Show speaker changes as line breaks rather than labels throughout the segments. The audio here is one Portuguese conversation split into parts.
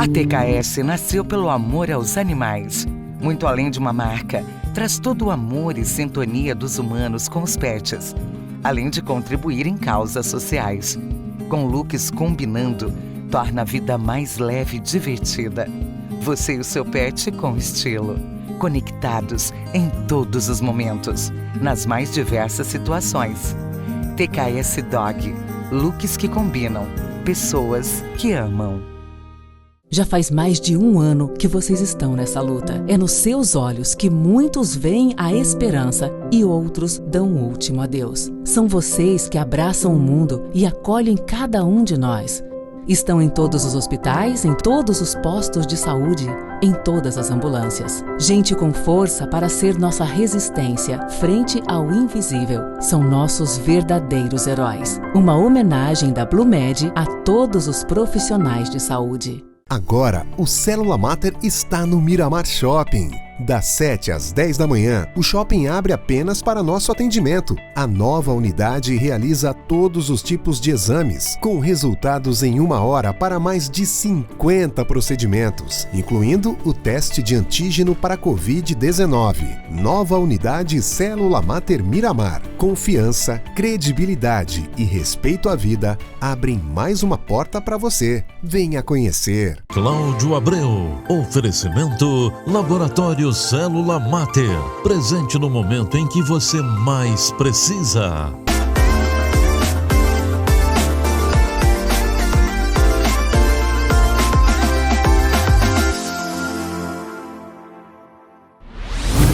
A TKS nasceu pelo amor aos animais. Muito além de uma marca, traz todo o amor e sintonia dos humanos com os pets, além de contribuir em causas sociais. Com looks combinando, torna a vida mais leve e divertida. Você e o seu pet com estilo. Conectados em todos os momentos, nas mais diversas situações. TKS Dog. Looks que combinam. Pessoas que amam.
Já faz mais de 1 ano que vocês estão nessa luta. É nos seus olhos que muitos veem a esperança e outros dão o último adeus. São vocês que abraçam o mundo e acolhem cada um de nós. Estão em todos os hospitais, em todos os postos de saúde, em todas as ambulâncias. Gente com força para ser nossa resistência frente ao invisível. São nossos verdadeiros heróis. Uma homenagem da Blumed a todos os profissionais de saúde.
Agora, o Célula Mater está no Miramar Shopping. Das 7 às 10 da manhã, o shopping abre apenas para nosso atendimento. A nova unidade realiza todos os tipos de exames, com resultados em 1 hora para mais de 50 procedimentos, incluindo o teste de antígeno para Covid-19. Nova unidade Célula Mater Miramar. Confiança, credibilidade e respeito à vida abrem mais uma porta para você. Venha conhecer.
Cláudio Abreu. Oferecimento Laboratório Célula Mater, presente no momento em que você mais precisa.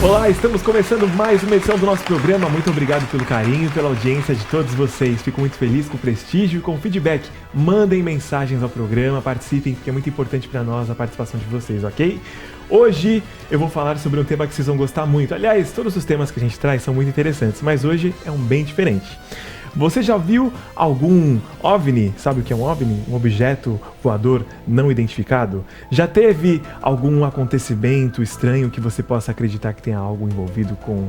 Olá, estamos começando mais uma edição do nosso programa. Muito obrigado pelo carinho, pela audiência de todos vocês. Fico muito feliz com o prestígio e com o feedback. Mandem mensagens ao programa, participem, porque é muito importante para nós a participação de vocês, ok? Hoje eu vou falar sobre um tema que vocês vão gostar muito. Aliás, todos os temas que a gente traz são muito interessantes, mas hoje é um bem diferente. Você já viu algum OVNI? Sabe o que é um OVNI? Um objeto voador não identificado? Já teve algum acontecimento estranho que você possa acreditar que tenha algo envolvido com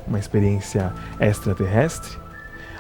uma experiência extraterrestre?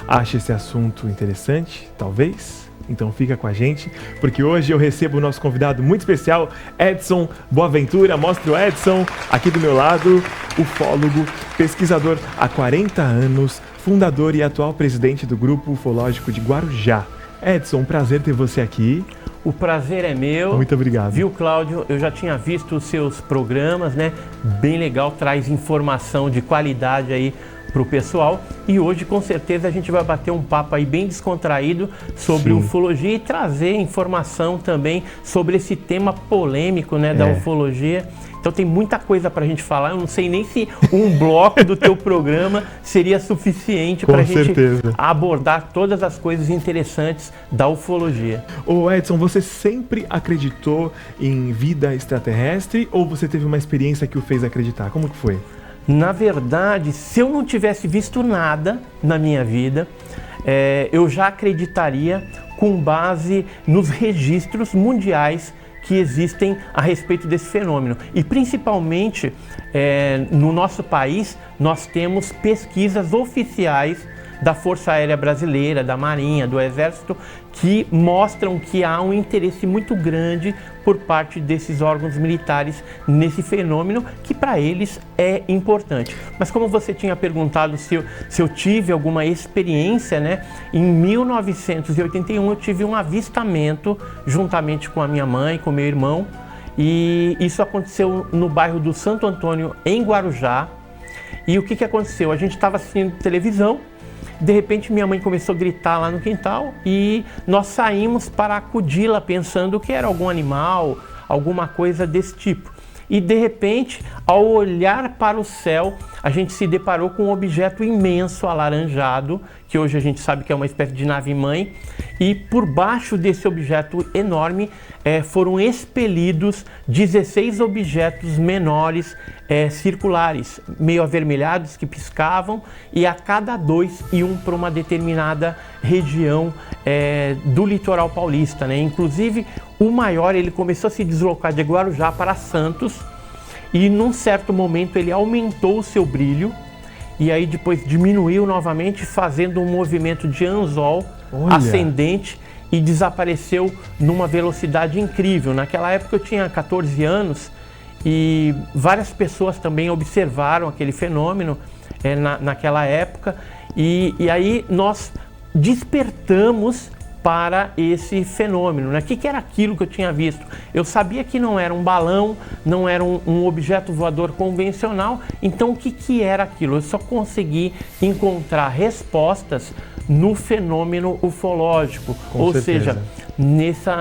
Acha esse assunto interessante? Talvez? Então fica com a gente, porque hoje eu recebo o nosso convidado muito especial, Edson Boaventura. Mostra o Edson aqui do meu lado, ufólogo, pesquisador há 40 anos, fundador e atual presidente do Grupo Ufológico de Guarujá. Edson, um prazer ter você aqui.
O prazer é meu.
Muito obrigado.
Viu, Cláudio? Eu já tinha visto os seus programas, né? Bem legal, traz informação de qualidade aí para o pessoal. E hoje, com certeza, a gente vai bater um papo aí bem descontraído sobre ufologia e trazer informação também sobre esse tema polêmico, né, da ufologia. Então tem muita coisa para a gente falar. Eu não sei nem se um bloco do teu programa seria suficiente para a gente abordar todas as coisas interessantes da ufologia.
Ô Edson, você sempre acreditou em vida extraterrestre ou você teve uma experiência que o fez acreditar? Como que foi?
Na verdade, se eu não tivesse visto nada na minha vida, eu já acreditaria com base nos registros mundiais que existem a respeito desse fenômeno. E principalmente no nosso país, nós temos pesquisas oficiais da Força Aérea Brasileira, da Marinha, do Exército, que mostram que há um interesse muito grande por parte desses órgãos militares nesse fenômeno, que para eles é importante. Mas como você tinha perguntado se eu tive alguma experiência, né? Em 1981 eu tive um avistamento juntamente com a minha mãe, com meu irmão, e isso aconteceu no bairro do Santo Antônio, em Guarujá. E o que aconteceu? A gente estava assistindo televisão. De repente minha mãe começou a gritar lá no quintal e nós saímos para acudi-la pensando que era algum animal, alguma coisa desse tipo. E de repente, ao olhar para o céu, a gente se deparou com um objeto imenso, alaranjado, que hoje a gente sabe que é uma espécie de nave-mãe, e por baixo desse objeto enorme foram expelidos 16 objetos menores circulares, meio avermelhados, que piscavam, e a cada 2 iam para uma determinada região do litoral paulista, né? Inclusive, o maior, ele começou a se deslocar de Guarujá para Santos, e num certo momento ele aumentou o seu brilho, e aí depois diminuiu novamente, fazendo um movimento de anzol ascendente, e desapareceu numa velocidade incrível. Naquela época eu tinha 14 anos e várias pessoas também observaram aquele fenômeno naquela época e aí nós despertamos para esse fenômeno, né? O que era aquilo que eu tinha visto? Eu sabia que não era um balão, não era um objeto voador convencional, então o que era aquilo? Eu só consegui encontrar respostas no fenômeno ufológico, ou seja,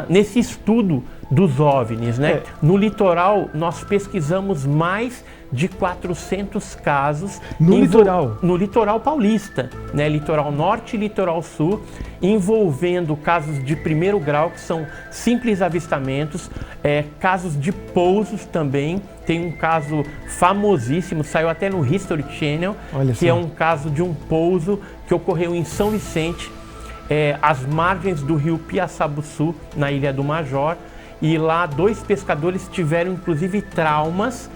nesse estudo dos OVNIs, né? No litoral, nós pesquisamos mais de 400 casos no litoral paulista, né? Litoral norte e litoral sul, envolvendo casos de primeiro grau, que são simples avistamentos, casos de pousos também. Tem um caso famosíssimo, saiu até no History Channel, que é um caso de um pouso que ocorreu em São Vicente, às margens do rio Piaçabuçu, na Ilha do Major, e lá 2 pescadores tiveram inclusive traumas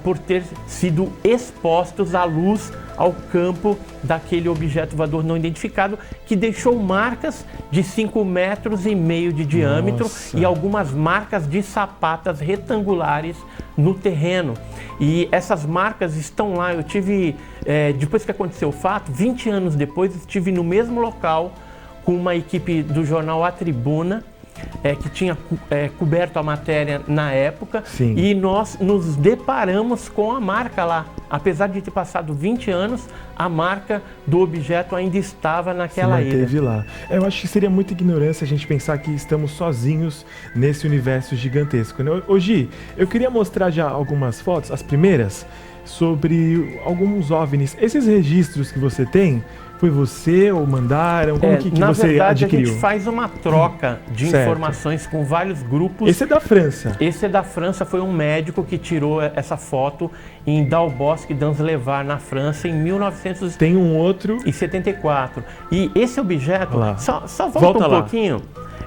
por ter sido expostos à luz, ao campo daquele objeto voador não identificado, que deixou marcas de 5,5 metros de diâmetro. Nossa. E algumas marcas de sapatas retangulares no terreno. E essas marcas estão lá. Eu tive, depois que aconteceu o fato, 20 anos depois, estive no mesmo local com uma equipe do jornal A Tribuna, que tinha coberto a matéria na época. Sim. E nós nos deparamos com a marca lá. Apesar de ter passado 20 anos, a marca do objeto ainda estava naquela ilha. Se manteve
lá. Eu acho que seria muita ignorância a gente pensar que estamos sozinhos nesse universo gigantesco, né? Gi, eu queria mostrar já algumas fotos, as primeiras, sobre alguns OVNIs. Esses registros que você tem, foi você ou mandaram? Como que
na
você
verdade,
adquiriu?
A gente faz uma troca de informações com vários grupos.
Esse é da França?
Esse é da França, foi um médico que tirou essa foto em Dalbosque d'Anzlevar, na França, em 1974.
Tem um outro.
E esse objeto, só volta um pouquinho.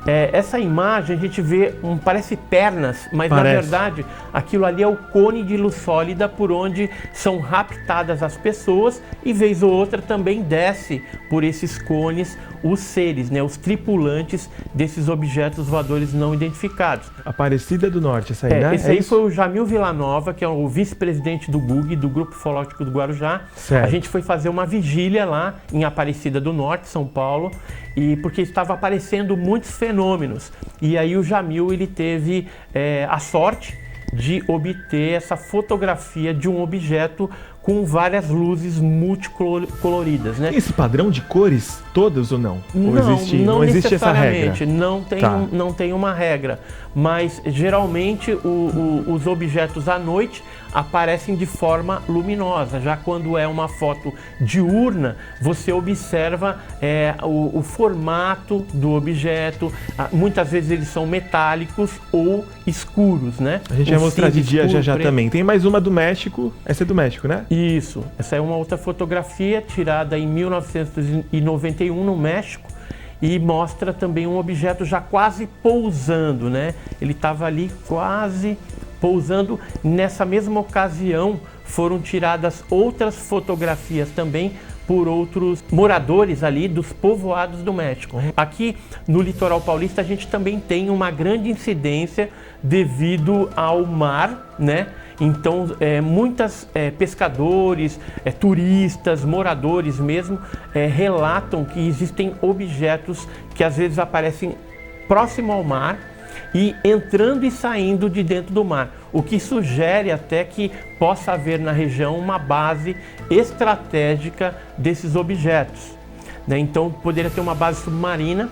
Essa imagem a gente vê, parece pernas, mas na verdade aquilo ali é o cone de luz sólida por onde são raptadas as pessoas e vez ou outra também desce por esses cones os seres, né, os tripulantes desses objetos voadores não identificados.
Aparecida do Norte, essa aí, né?
Esse aí foi o Jamil Villanova, que é o vice-presidente do GUG, do Grupo Ufológico do Guarujá.
Certo.
A gente foi fazer uma vigília lá em Aparecida do Norte, São Paulo, e porque estava aparecendo muitos fenômenos. E aí o Jamil, ele teve a sorte de obter essa fotografia de um objeto com várias luzes multicoloridas, né?
Tem esse padrão de cores todas ou não?
Não
existe essa regra?
Não tem uma regra, mas geralmente os objetos à noite aparecem de forma luminosa. Já quando é uma foto diurna, você observa o formato do objeto. Muitas vezes eles são metálicos ou escuros, né?
A gente vai mostrar de dia já também. Tem mais uma do México. Essa é do México, né?
Isso. Essa é uma outra fotografia tirada em 1991 no México. E mostra também um objeto já quase pousando, né? Ele estava ali quase pousando. Nessa mesma ocasião foram tiradas outras fotografias também por outros moradores ali dos povoados do México. Aqui no litoral paulista a gente também tem uma grande incidência devido ao mar, né? Então, muitos pescadores, turistas, moradores mesmo, relatam que existem objetos que às vezes aparecem próximo ao mar e entrando e saindo de dentro do mar, o que sugere até que possa haver na região uma base estratégica desses objetos, né? Então, poderia ter uma base submarina,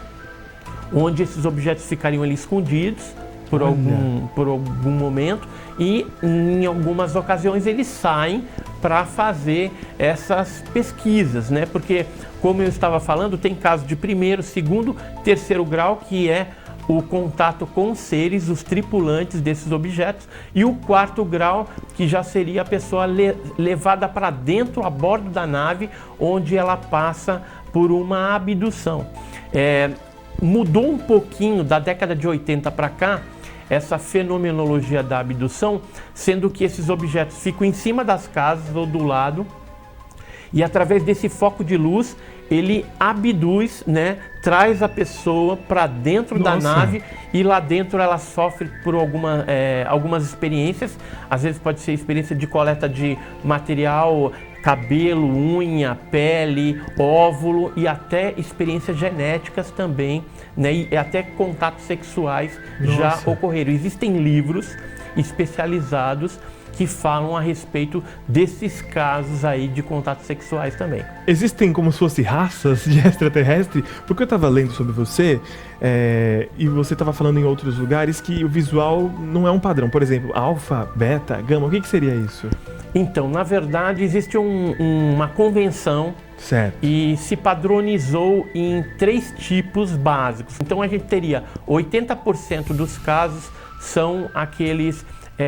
onde esses objetos ficariam ali escondidos por algum momento, e em algumas ocasiões eles saem para fazer essas pesquisas, né? Porque, como eu estava falando, tem casos de primeiro, segundo, terceiro grau, que é o contato com os seres, os tripulantes desses objetos, e o quarto grau, que já seria a pessoa levada para dentro, a bordo da nave, onde ela passa por uma abdução. Mudou um pouquinho da década de 80 para cá, essa fenomenologia da abdução, sendo que esses objetos ficam em cima das casas ou do lado, E através desse foco de luz, ele abduz, né, traz a pessoa para dentro da nave, e lá dentro ela sofre por algumas experiências. Às vezes pode ser experiência de coleta de material, cabelo, unha, pele, óvulo, e até experiências genéticas também, né, e até contatos sexuais já ocorreram. Existem livros especializados que falam a respeito desses casos aí de contatos sexuais também.
Existem como se fossem raças de extraterrestre? Porque eu estava lendo sobre você, e você estava falando em outros lugares que o visual não é um padrão. Por exemplo, alfa, beta, gama, o que seria isso?
Então, na verdade, existe uma convenção,
certo,
e se padronizou em 3 tipos básicos. Então a gente teria 80% dos casos são aqueles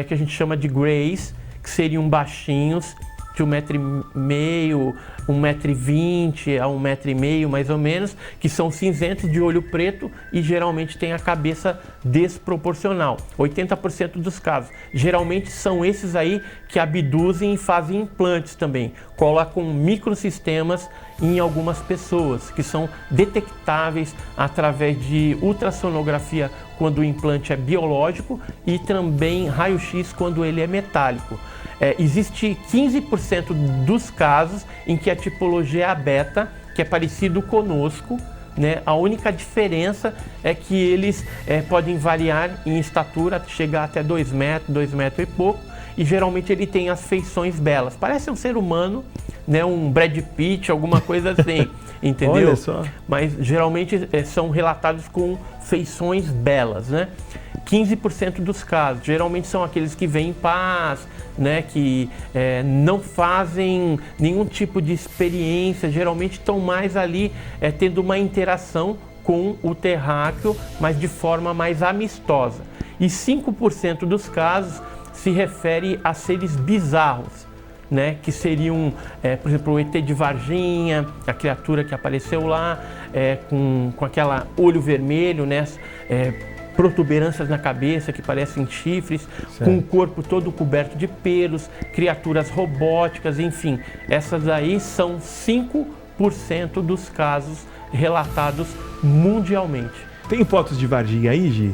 que a gente chama de greys, que seriam baixinhos, de 1,5 m, 1,20 m a 1,5 m mais ou menos, que são cinzentos, de olho preto e geralmente tem a cabeça desproporcional. 80% dos casos. Geralmente são esses aí que abduzem e fazem implantes também. Colocam microsistemas em algumas pessoas, que são detectáveis através de ultrassonografia quando o implante é biológico e também raio-x quando ele é metálico. Existe 15% dos casos em que a tipologia é a beta, que é parecido conosco, né? A única diferença é que eles podem variar em estatura, chegar até 2 metros, 2 metros e pouco, e geralmente ele tem as feições belas. Parece um ser humano, né? Um Brad Pitt, alguma coisa assim, entendeu?
Olha só.
Mas geralmente são relatados com feições belas, né? 15% dos casos, geralmente são aqueles que vêm em paz, né, que não fazem nenhum tipo de experiência, geralmente estão mais ali tendo uma interação com o terráqueo, mas de forma mais amistosa. E 5% dos casos se refere a seres bizarros, né, que seriam, por exemplo, o ET de Varginha, a criatura que apareceu lá, com aquela olho vermelho, né, protuberâncias na cabeça que parecem chifres, certo, com o corpo todo coberto de pelos, criaturas robóticas, enfim. Essas aí são 5% dos casos relatados mundialmente.
Tem fotos de Varginha aí, Gi?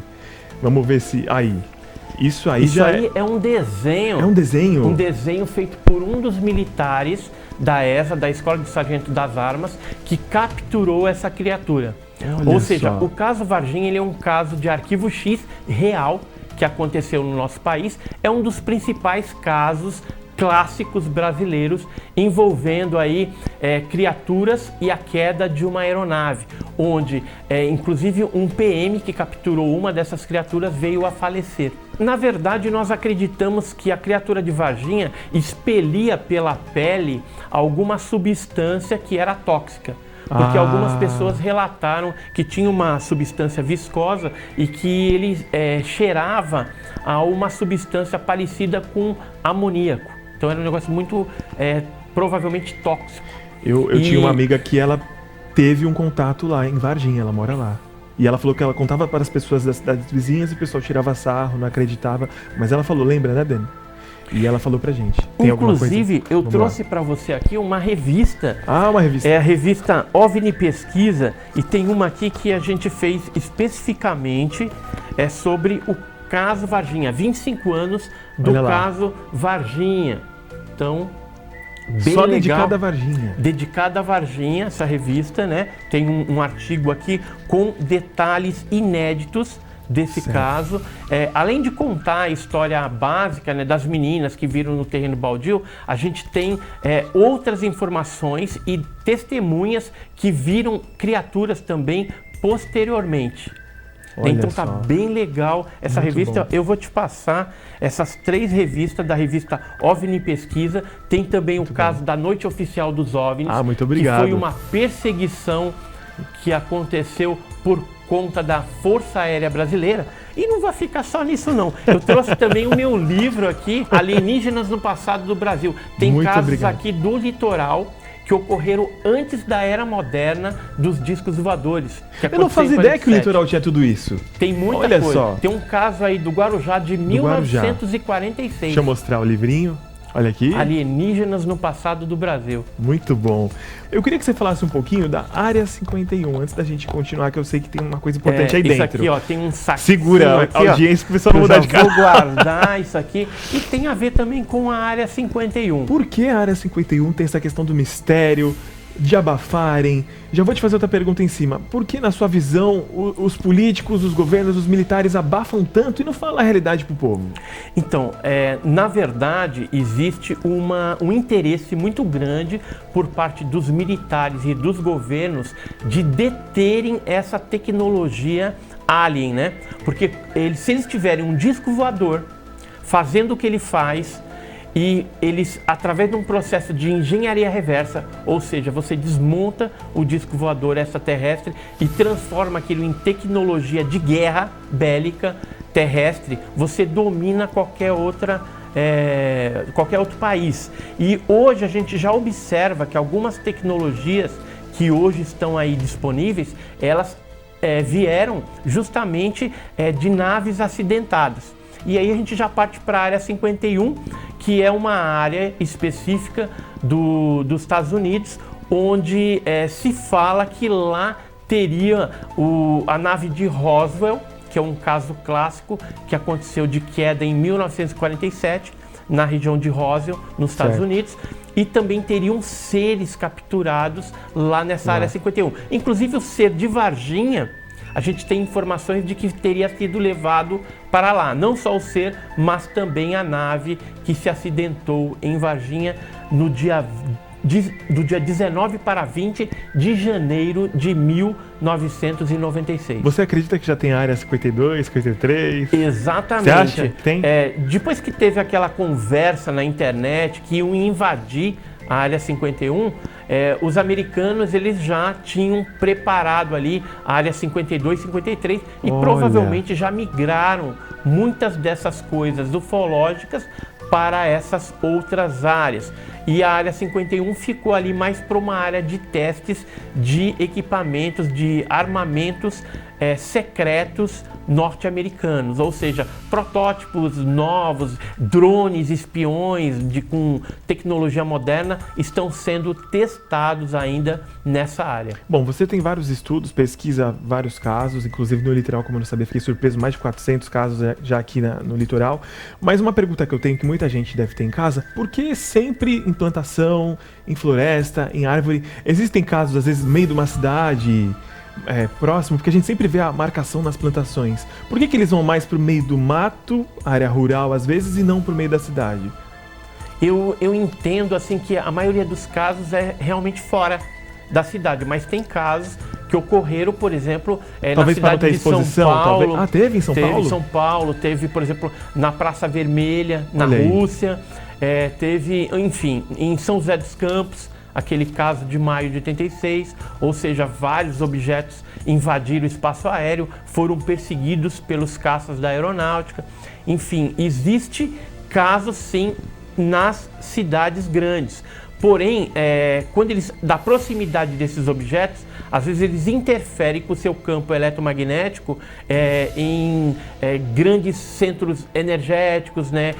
Vamos ver se... Aí. Isso aí
é um desenho.
É um desenho?
Um desenho feito por um dos militares da ESA, da Escola de Sargento das Armas, que capturou essa criatura.
Olha
Ou seja,
só.
o caso Varginha ele é um caso de arquivo X real que aconteceu no nosso país. É um dos principais casos clássicos brasileiros envolvendo aí criaturas e a queda de uma aeronave, onde inclusive um PM que capturou uma dessas criaturas veio a falecer. Na verdade, nós acreditamos que a criatura de Varginha expelia pela pele alguma substância que era tóxica. Porque algumas pessoas relataram que tinha uma substância viscosa e que ele cheirava a uma substância parecida com amoníaco. Então era um negócio muito, provavelmente tóxico.
Eu tinha uma amiga que ela teve um contato lá em Varginha, ela mora lá. E ela falou que ela contava para as pessoas das cidades vizinhas e o pessoal tirava sarro, não acreditava. Mas ela falou, lembra, né, Dani? E ela falou pra gente. Tem
inclusive, eu trouxe para você aqui uma revista.
Ah, uma revista.
É a revista OVNI Pesquisa, e tem uma aqui que a gente fez especificamente sobre o caso Varginha. 25 anos do caso Varginha. Então, bem
só
legal.
Dedicada a Varginha.
Dedicada a Varginha, essa revista, né? Tem um artigo aqui com detalhes inéditos desse caso. Além de contar a história básica, né, das meninas que viram no terreno baldio, a gente tem outras informações e testemunhas que viram criaturas também posteriormente.
Olha
então
só.
tá bem legal essa
Muito
revista.
bom.
Eu vou te passar essas 3 revistas da revista OVNI Pesquisa. Tem também o caso da Noite Oficial dos OVNIs.
Ah, muito obrigado.
Que foi uma perseguição que aconteceu por conta da Força Aérea Brasileira. E não vai ficar só nisso não. Eu trouxe também o meu livro aqui, Alienígenas no Passado do Brasil. Tem
Muito
casos
obrigado.
aqui do litoral que ocorreram antes da era moderna dos discos voadores.
Eu não fazia ideia que o litoral tinha tudo isso.
Tem muita
Olha
coisa.
só.
Tem um caso aí do Guarujá de 1946.
Deixa eu mostrar o livrinho. Olha aqui.
Alienígenas no passado do Brasil.
Muito bom. Eu queria que você falasse um pouquinho da Área 51, antes da gente continuar, que eu sei que tem uma coisa importante aí dentro.
Isso aqui, ó, tem um saquinho.
Segura
aqui,
a audiência que o pessoal não mudar de cara.
Vou guardar isso aqui. E tem a ver também com a Área 51.
Por que a Área 51 tem essa questão do mistério, de abafarem? Já vou te fazer outra pergunta em cima. Por que, na sua visão, os políticos, os governos, os militares abafam tanto e não falam a realidade pro povo?
Então, na verdade, existe um interesse muito grande por parte dos militares e dos governos de deterem essa tecnologia alien, né? Porque se eles tiverem um disco voador fazendo o que ele faz, e eles, através de um processo de engenharia reversa, ou seja, você desmonta o disco voador extraterrestre e transforma aquilo em tecnologia de guerra bélica terrestre, você domina qualquer outro país. E hoje a gente já observa que algumas tecnologias que hoje estão aí disponíveis, elas vieram justamente de naves acidentadas. E aí a gente já parte para a Área 51, que é uma área específica dos Estados Unidos, onde se fala que lá teria a nave de Roswell, que é um caso clássico que aconteceu de queda em 1947, na região de Roswell, nos Estados Unidos, e também teriam seres capturados lá nessa Área 51. Inclusive o ser de Varginha, a gente tem informações de que teria sido levado para lá. Não só o ser, mas também a nave que se acidentou em Varginha do dia 19 para 20 de janeiro de 1996.
Você acredita que já tem a Área 52, 53?
Exatamente.
Você acha que tem?
Depois que teve aquela conversa na internet que iam invadir a Área 51, os americanos eles já tinham preparado ali a Área 52, 53 e provavelmente já migraram muitas dessas coisas ufológicas para essas outras áreas. E a Área 51 ficou ali mais para uma área de testes de equipamentos, de armamentos secretos norte-americanos, ou seja, protótipos novos, drones espiões com tecnologia moderna estão sendo testados ainda nessa área.
Bom, você tem vários estudos, pesquisa vários casos, inclusive no litoral, como eu não sabia, fiquei surpreso, mais de 400 casos já aqui no litoral. Mas uma pergunta que eu tenho, que muita gente deve ter em casa, por que sempre em plantação, em floresta, em árvore, existem casos, às vezes, no meio de uma cidade próximo, porque a gente sempre vê a marcação nas plantações. Por que eles vão mais pro meio do mato, área rural às vezes, e não pro meio da cidade?
Eu entendo assim que a maioria dos casos é realmente fora da cidade, mas tem casos que ocorreram, por exemplo, na cidade de São Paulo.
Ah, teve em São Paulo?
Teve em São Paulo, teve, por exemplo, na Praça Vermelha, na Rússia, teve, enfim, em São José dos Campos, aquele caso de maio de 86, ou seja, vários objetos invadiram o espaço aéreo, foram perseguidos pelos caças da aeronáutica. Enfim, existe casos sim nas cidades grandes. Porém, da proximidade desses objetos, às vezes eles interferem com o seu campo eletromagnético em grandes centros energéticos, né,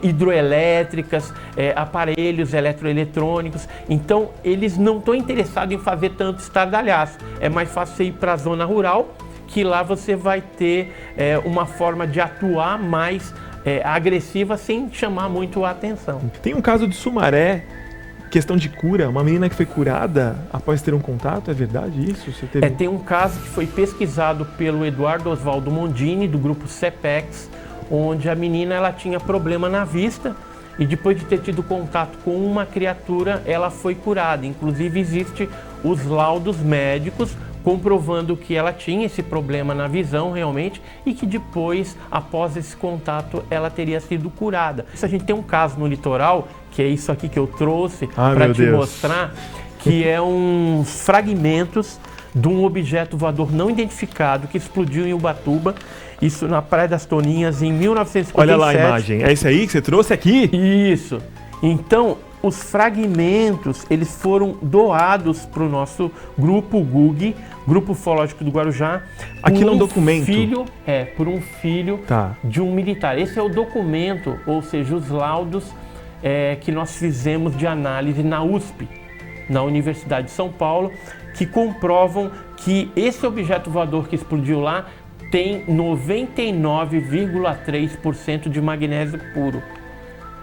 hidroelétricas, aparelhos eletroeletrônicos. Então, eles não estão interessados em fazer tanto estardalhaço. É mais fácil você ir para a zona rural, que lá você vai ter uma forma de atuar mais agressiva sem chamar muito a atenção.
Tem um caso de Sumaré, questão de cura, uma menina que foi curada após ter um contato, é verdade isso? Você teve...
Tem um caso que foi pesquisado pelo Eduardo Oswaldo Mondini, do grupo CEPEX, onde a menina ela tinha problema na vista e depois de ter tido contato com uma criatura, ela foi curada. Inclusive, existem os laudos médicos comprovando que ela tinha esse problema na visão realmente e que depois, após esse contato, ela teria sido curada. A gente tem um caso no litoral, que é isso aqui que eu trouxe para te mostrar, que é uns fragmentos de um objeto voador não identificado que explodiu em Ubatuba, isso na Praia das Toninhas em 1957.
Olha lá a imagem, é isso aí que você trouxe aqui?
Isso. Então, os fragmentos, eles foram doados para o nosso grupo GUG, Grupo Ufológico do Guarujá.
Aquilo é um documento?
Por um filho de um militar. Esse é o documento, ou seja, os laudos que nós fizemos de análise na USP, na Universidade de São Paulo, que comprovam que esse objeto voador que explodiu lá tem 99,3% de magnésio puro.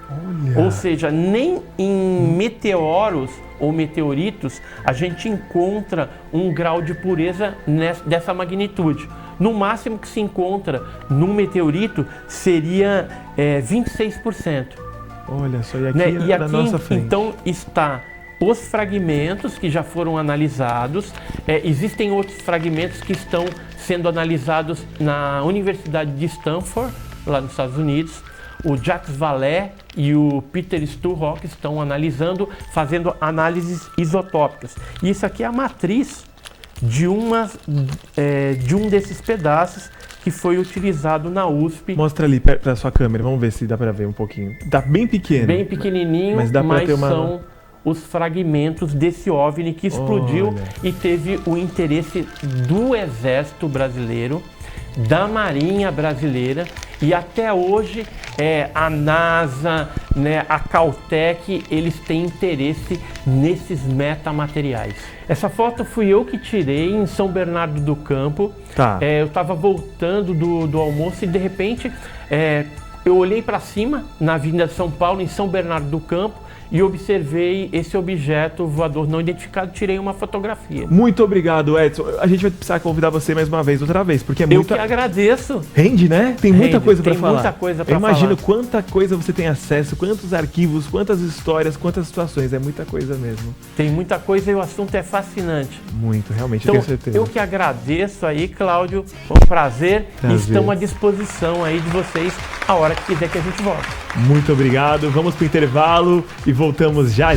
Olha.
Ou seja, nem em meteoros ou meteoritos a gente encontra um grau de pureza dessa magnitude. No máximo que se encontra num meteorito seria 26%.
Olha só, e aqui,
né? E
na
aqui
nossa frente.
então está os fragmentos que já foram analisados. Existem outros fragmentos que estão sendo analisados na Universidade de Stanford, lá nos Estados Unidos. O Jacques Vallée e o Peter Sturrock estão analisando, fazendo análises isotópicas. E isso aqui é a matriz de um desses pedaços que foi utilizado na USP.
Mostra ali para a sua câmera, vamos ver se dá para ver um pouquinho. Tá bem pequeno.
Bem pequenininho, mas são os fragmentos desse OVNI que explodiu e teve o interesse do Exército Brasileiro, da Marinha Brasileira, e até hoje a NASA, né, a Caltech, eles têm interesse nesses metamateriais. Essa foto fui eu que tirei em São Bernardo do Campo.
Tá.
Eu estava voltando do almoço e de repente eu olhei para cima na Avenida de São Paulo, em São Bernardo do Campo, e observei esse objeto voador não identificado, tirei uma fotografia.
Muito obrigado, Edson. A gente vai precisar convidar você mais uma vez, outra vez, porque é muito...
Eu que agradeço.
Rende, né? Tem muita coisa para falar.
Tem muita coisa para falar.
Eu imagino quanta coisa você tem acesso, quantos arquivos, quantas histórias, quantas situações. É muita coisa mesmo.
Tem muita coisa e o assunto é fascinante.
Muito, realmente,
então,
eu tenho certeza.
Eu que agradeço aí, Cláudio. Foi um prazer. E estamos à disposição aí de vocês a hora que quiser que a gente volte.
Muito obrigado. Vamos pro intervalo e voltamos já.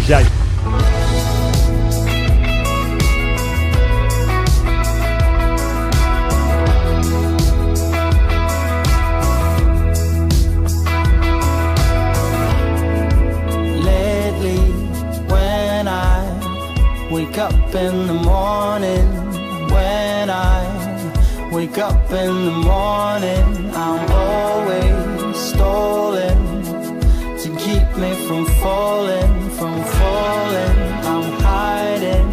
Lately, when I wake up in the morning, I'm always stalling to keep me from falling. I'm hiding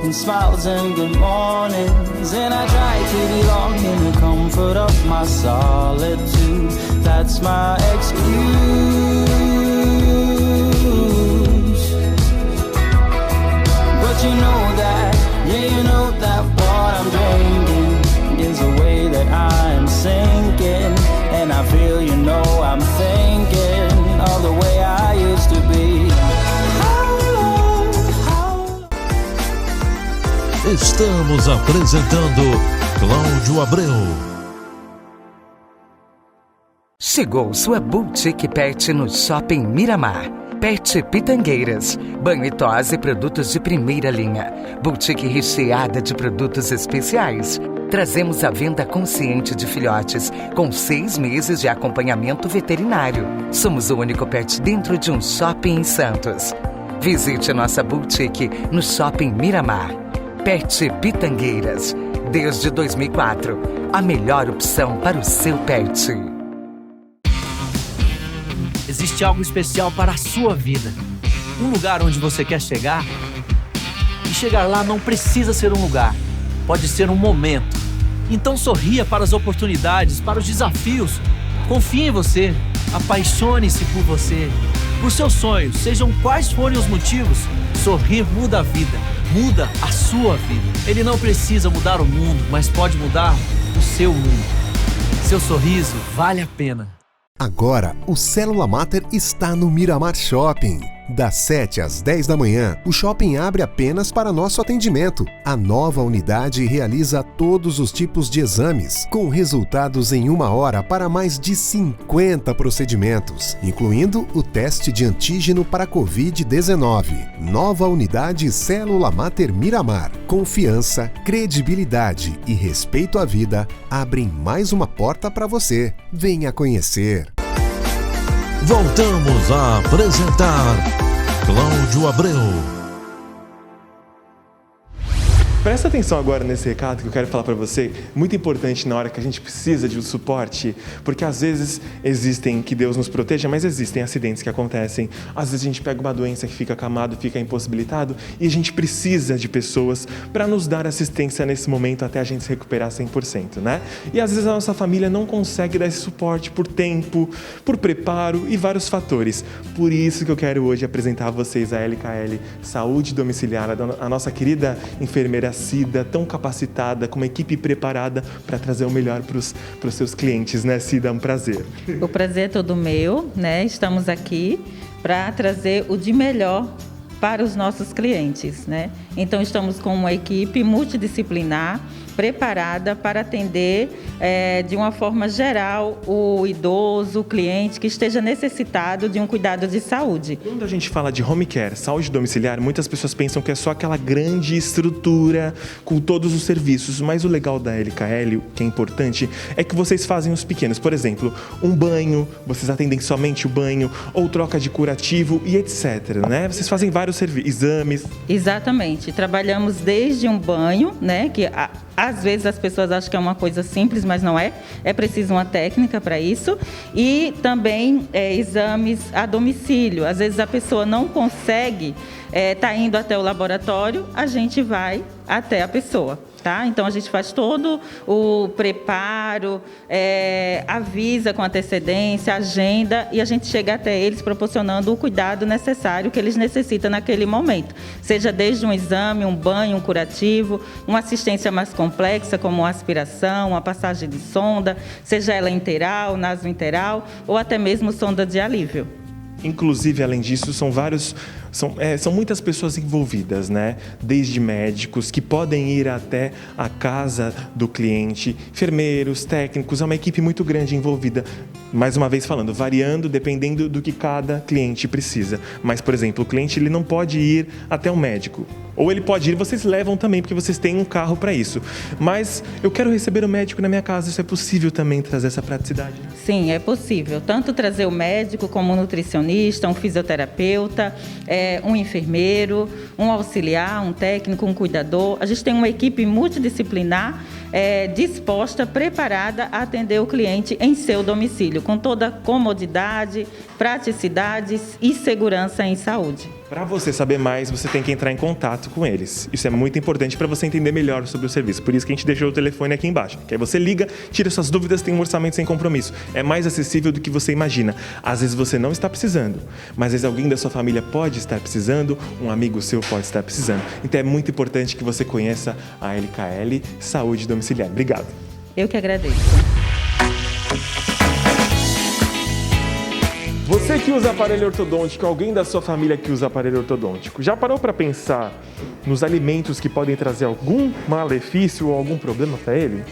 in smiles and good mornings, and I try to belong in the comfort of my solitude. That's my excuse. But you know that what I'm drinking is a way that I'm sinking, and I feel I'm thinking of the way I used to be.
Estamos apresentando Cláudio Abreu.
Chegou sua Boutique Pet no Shopping Miramar. Pet Pitangueiras, banho e tosse e produtos de primeira linha. Boutique recheada de produtos especiais. Trazemos a venda consciente de filhotes, com 6 meses de acompanhamento veterinário. Somos o único pet dentro de um shopping em Santos. Visite nossa boutique no Shopping Miramar. Pet Pitangueiras, desde 2004, a melhor opção para o seu pet.
Existe algo especial para a sua vida. Um lugar onde você quer chegar. E chegar lá não precisa ser um lugar. Pode ser um momento. Então sorria para as oportunidades, para os desafios. Confie em você. Apaixone-se por você. Por seus sonhos, sejam quais forem os motivos. Sorrir muda a vida. Muda a sua vida. Ele não precisa mudar o mundo, mas pode mudar o seu mundo. Seu sorriso vale a pena.
Agora, o Célula Mater está no Miramar Shopping. Das 7 às 10 da manhã, o shopping abre apenas para nosso atendimento. A nova unidade realiza todos os tipos de exames, com resultados em 1 hora para mais de 50 procedimentos, incluindo o teste de antígeno para Covid-19. Nova unidade Célula Mater Miramar. Confiança, credibilidade e respeito à vida abrem mais uma porta para você. Venha conhecer.
Voltamos a apresentar Cláudio Abreu.
Presta atenção agora nesse recado que eu quero falar para você, muito importante na hora que a gente precisa de um suporte, porque às vezes existem, que Deus nos proteja, mas existem acidentes que acontecem, às vezes a gente pega uma doença que fica acamado, fica impossibilitado, e a gente precisa de pessoas para nos dar assistência nesse momento até a gente se recuperar 100%, né? E às vezes a nossa família não consegue dar esse suporte por tempo, por preparo e vários fatores. Por isso que eu quero hoje apresentar a vocês a LKL Saúde Domiciliar, a nossa querida enfermeira Cida, tão capacitada, com uma equipe preparada para trazer o melhor para os seus clientes, né, Cida? É um prazer.
O prazer é todo meu, né? Estamos aqui para trazer o de melhor para os nossos clientes, né? Então, estamos com uma equipe multidisciplinar, preparada para atender de uma forma geral o idoso, o cliente que esteja necessitado de um cuidado de saúde.
Quando a gente fala de home care, saúde domiciliar, muitas pessoas pensam que é só aquela grande estrutura com todos os serviços, mas o legal da LKL, que é importante, é que vocês fazem os pequenos. Por exemplo, um banho, vocês atendem somente o banho, ou troca de curativo e etc, né? Vocês fazem vários exames.
Exatamente. Trabalhamos desde um banho, né, que às vezes as pessoas acham que é uma coisa simples, mas não é. É preciso uma técnica para isso. E também exames a domicílio. Às vezes a pessoa não consegue estar indo até o laboratório, a gente vai até a pessoa. Tá? Então, a gente faz todo o preparo, avisa com antecedência, agenda, e a gente chega até eles proporcionando o cuidado necessário que eles necessitam naquele momento. Seja desde um exame, um banho, um curativo, uma assistência mais complexa, como uma aspiração, uma passagem de sonda, seja ela interal, nasointeral, ou até mesmo sonda de alívio.
Inclusive, além disso, são muitas pessoas envolvidas, né? Desde médicos que podem ir até a casa do cliente, enfermeiros, técnicos, é uma equipe muito grande envolvida. Mais uma vez falando, variando, dependendo do que cada cliente precisa. Mas, por exemplo, o cliente ele não pode ir até o médico. Ou ele pode ir, vocês levam também, porque vocês têm um carro para isso. Mas eu quero receber o médico na minha casa, isso é possível também trazer essa praticidade?
Sim, é possível. Tanto trazer o médico como um nutricionista, um fisioterapeuta, um enfermeiro, um auxiliar, um técnico, um cuidador. A gente tem uma equipe multidisciplinar disposta, preparada a atender o cliente em seu domicílio, com toda a comodidade, praticidade e segurança em saúde.
Para você saber mais, você tem que entrar em contato com eles. Isso é muito importante para você entender melhor sobre o serviço. Por isso que a gente deixou o telefone aqui embaixo. Que aí você liga, tira suas dúvidas, tem um orçamento sem compromisso. É mais acessível do que você imagina. Às vezes você não está precisando, mas às vezes alguém da sua família pode estar precisando, um amigo seu pode estar precisando. Então é muito importante que você conheça a LKL Saúde Domiciliar. Obrigado.
Eu que agradeço.
Você que usa aparelho ortodôntico, alguém da sua família que usa aparelho ortodôntico, já parou para pensar nos alimentos que podem trazer algum malefício ou algum problema para ele?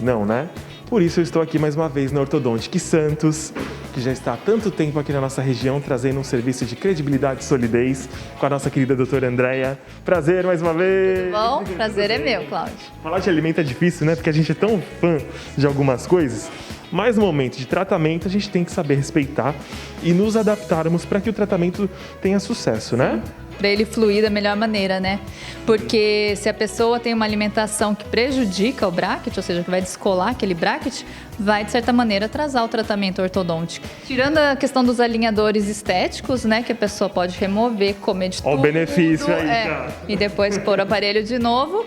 Não, né? Por isso eu estou aqui mais uma vez na Ortodontic Santos, que já está há tanto tempo aqui na nossa região, trazendo um serviço de credibilidade e solidez com a nossa querida doutora Andréia. Prazer mais uma vez!
Tudo bom? Prazer é meu, Cláudio.
Falar de alimento é difícil, né? Porque a gente é tão fã de algumas coisas. Mas no momento de tratamento, a gente tem que saber respeitar e nos adaptarmos para que o tratamento tenha sucesso, né?
Para ele fluir da melhor maneira, né? Porque se a pessoa tem uma alimentação que prejudica o bracket, ou seja, que vai descolar aquele bracket, vai, de certa maneira, atrasar o tratamento ortodôntico. Tirando a questão dos alinhadores estéticos, né? Que a pessoa pode remover, comer de tudo.
Olha o benefício aí, cara.
E depois pôr o aparelho de novo.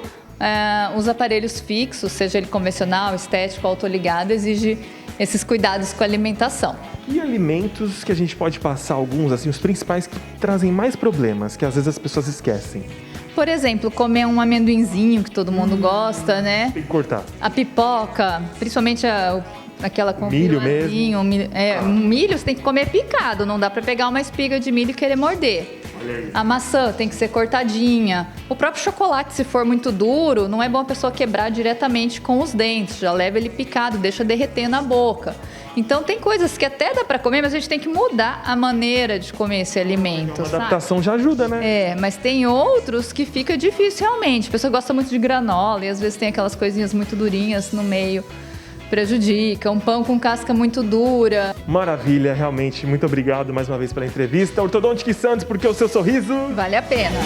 Os aparelhos fixos, seja ele convencional, estético, autoligado, exige esses cuidados com a alimentação.
E alimentos que a gente pode passar alguns, assim, os principais que trazem mais problemas, que às vezes as pessoas esquecem?
Por exemplo, comer um amendoinzinho que todo mundo gosta, né?
Tem que cortar.
A pipoca, principalmente aquela com
milho mesmo.
Milho você tem que comer picado, não dá para pegar uma espiga de milho e querer morder. A maçã tem que ser cortadinha. O próprio chocolate, se for muito duro, não é bom a pessoa quebrar diretamente com os dentes. Já leva ele picado, deixa derreter na boca. Então tem coisas que até dá para comer, mas a gente tem que mudar a maneira de comer esse alimento.
Uma adaptação já ajuda, né?
Mas tem outros que fica difícil realmente. A pessoa gosta muito de granola e às vezes tem aquelas coisinhas muito durinhas no meio. Prejudica, um pão com casca muito dura.
Maravilha, realmente, muito obrigado mais uma vez pela entrevista. Ortodontic Santos, porque o seu sorriso...
vale a pena.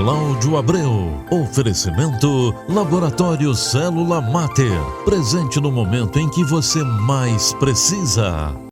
Cláudio Abreu. Oferecimento Laboratório Célula Mater. Presente no momento em que você mais precisa.